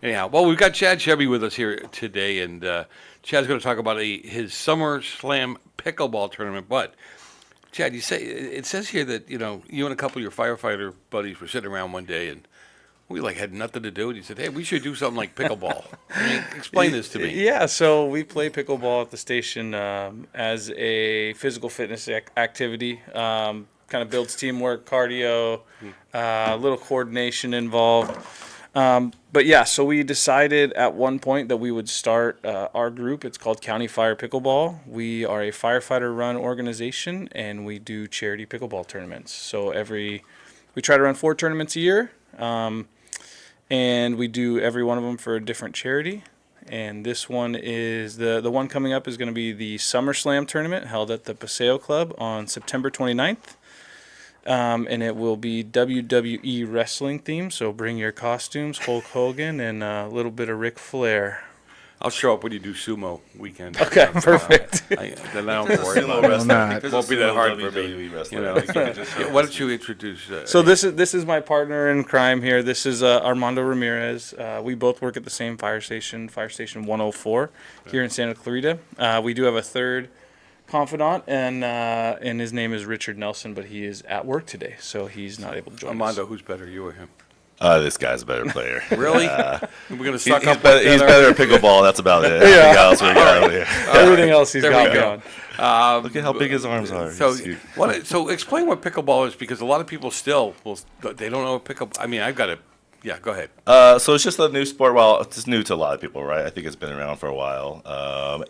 Anyhow, well, we've got Chad Chebbi with us here today, and Chad's going to talk about his Summer Slam Pickleball tournament. But Chad, it says here that you and a couple of your firefighter buddies were sitting around one day, and we had nothing to do, and you said, "Hey, we should do something like pickleball." Explain this to me. Yeah, so we play pickleball at the station as a physical fitness activity. Kind of builds teamwork, cardio, a little coordination involved. But yeah, so we decided at one point that we would start our group. It's called County Fire Pickleball. We are a firefighter-run organization, and we do charity pickleball tournaments. So we try to run 4 tournaments a year, and we do every one of them for a different charity. And this one is the one coming up is going to be the Summer Slam tournament held at the Paseo Club on September 29th. And it will be WWE wrestling themed, so bring your costumes, Hulk Hogan, and a little bit of Ric Flair. I'll show up when you do sumo weekend. Okay, perfect. Then I don't worry about it. It won't be that hard for me. Why don't you introduce? So this is my partner in crime here. This is Armando Ramirez. We both work at the same fire station 104 here in Santa Clarita. We do have a third confidant, and his name is Richard Nelson, but he is at work today, so he's not able to join Armando, us. who's better, you or him? This guy's a better player. Really? We're gonna suck He's up. He's better at pickleball. That's about it. Everything else we got over here. Everything else he's There got we go. going. Look at how big his arms are. So, He's huge. so explain what pickleball is, because a lot of people still they don't know what pickleball. I mean, I've got it. Yeah, go ahead. So it's just a new sport. Well, it's new to a lot of people, right? I think it's been around for a while.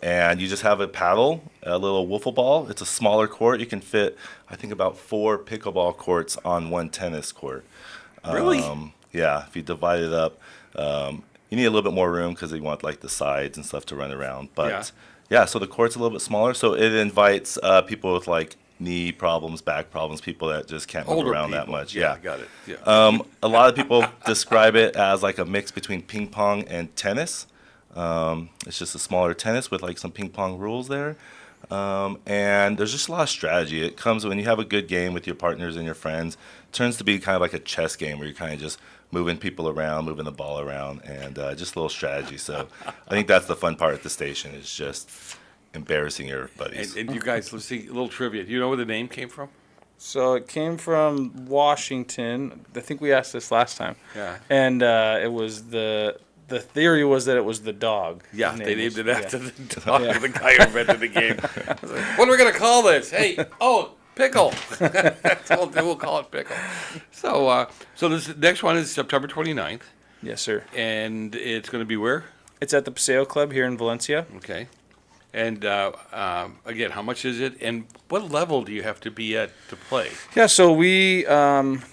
And you just have a paddle, a little wiffle ball. It's a smaller court. You can fit, I think, about 4 pickleball courts on one tennis court. Really? Yeah, if you divide it up, you need a little bit more room because you want like the sides and stuff to run around. But yeah, so the court's a little bit smaller, so it invites people with like knee problems, back problems, people that just can't move around that much. Yeah, got it. Yeah. A lot of people describe it as like a mix between ping pong and tennis. It's just a smaller tennis with like some ping pong rules there. And there's just a lot of strategy. It comes when you have a good game with your partners and your friends. It turns to be kind of like a chess game where you're kind of just moving people around, moving the ball around, and just a little strategy. So I think that's the fun part at the station is just embarrassing your buddies. And you guys, let's see, a little trivia. Do you know where the name came from? So it came from Washington. I think we asked this last time. Yeah. And it was the theory was that it was the dog. Yeah, they named it after the dog, Yeah. the guy who invented the game. I was like, what are we going to call this? Hey, pickle. We'll call it pickle. So this next one is September 29th, Yes, sir. and it's going to be where? It's at the Paseo Club here in Valencia. Okay. And again, how much is it? And what level do you have to be at to play? Yeah, so we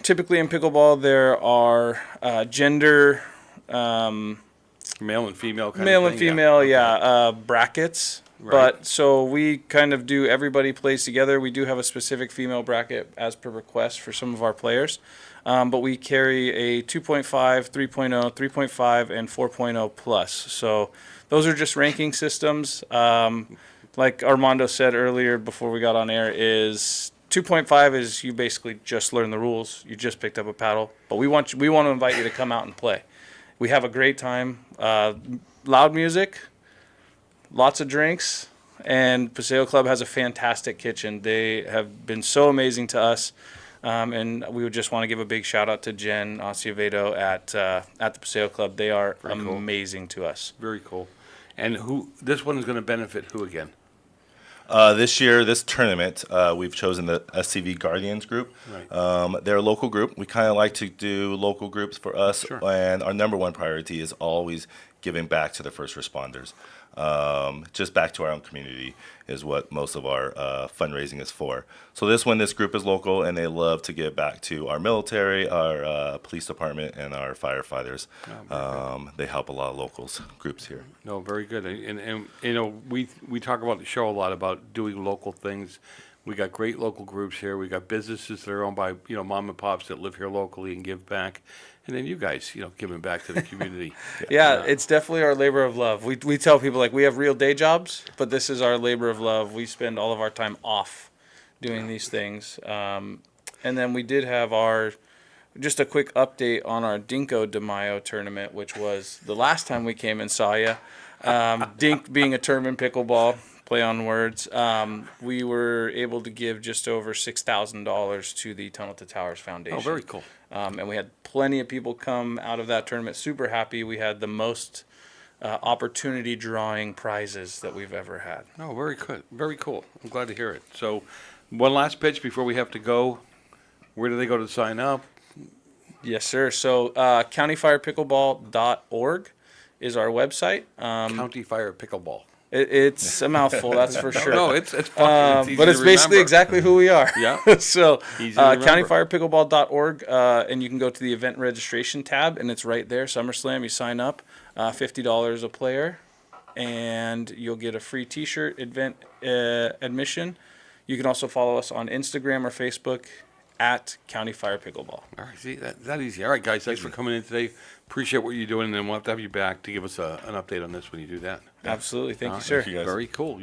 typically in pickleball there are gender Male and female kind male of and thing? female, brackets. Right. But so we kind of do everybody plays together. We do have a specific female bracket as per request for some of our players. But we carry a 2.5, 3.0, 3.5, and 4.0 plus. So those are just ranking systems. Like Armando said earlier before we got on air, is 2.5 is you basically just learn the rules. You just picked up a paddle. But we want to invite you to come out and play. We have a great time. Loud music, lots of drinks, and Paseo Club has a fantastic kitchen. They have been so amazing to us. And we would just want to give a big shout out to Jen Acevedo at the Paseo Club. They are amazing to us. Very cool. And this one is going to benefit who again? This year, this tournament, we've chosen the SCV Guardians group. Right. They're a local group. We kind of like to do local groups for us, Sure. and our number one priority is always giving back to the first responders. Just back to our own community is what most of our fundraising is for. So this group is local, and they love to give back to our military, our police department, and our firefighters. They help a lot of locals groups here. No, very good. And we talk about the show a lot about doing local things. We got great local groups here. We got businesses that are owned by mom and pops that live here locally and give back. And then you guys, giving back to the community. Yeah, it's definitely our labor of love. We tell people, like, we have real day jobs, but this is our labor of love. We spend all of our time off doing these things. And then we did have our just a quick update on our Dinko de Mayo tournament, which was the last time we came and saw you. Dink being a term in pickleball, play on words. We were able to give just over $6,000 to the Tunnel to Towers Foundation. Oh, very cool. And we had plenty of people come out of that tournament super happy. We had the most opportunity drawing prizes that we've ever had. Oh, very good. Very cool. I'm glad to hear it. So, one last pitch before we have to go. Where do they go to sign up? Yes, sir. So countyfirepickleball.org is our website. County Fire Pickleball. It's a mouthful, that's for sure. No, it's fun. It's easy But it's to basically remember. exactly who we are. Yeah. So Easy to remember. countyfirepickleball.org, and you can go to the event registration tab, and it's right there. SummerSlam, you sign up, $50 a player, and you'll get a free T-shirt, event admission. You can also follow us on Instagram or Facebook at County Fire Pickleball. All right, see, that easy. All right, guys, thanks for coming in today. Appreciate what you're doing, and we'll have to have you back to give us an update on this when you do that. Absolutely. Thank All you, right. sir. Thank you, guys. Very cool.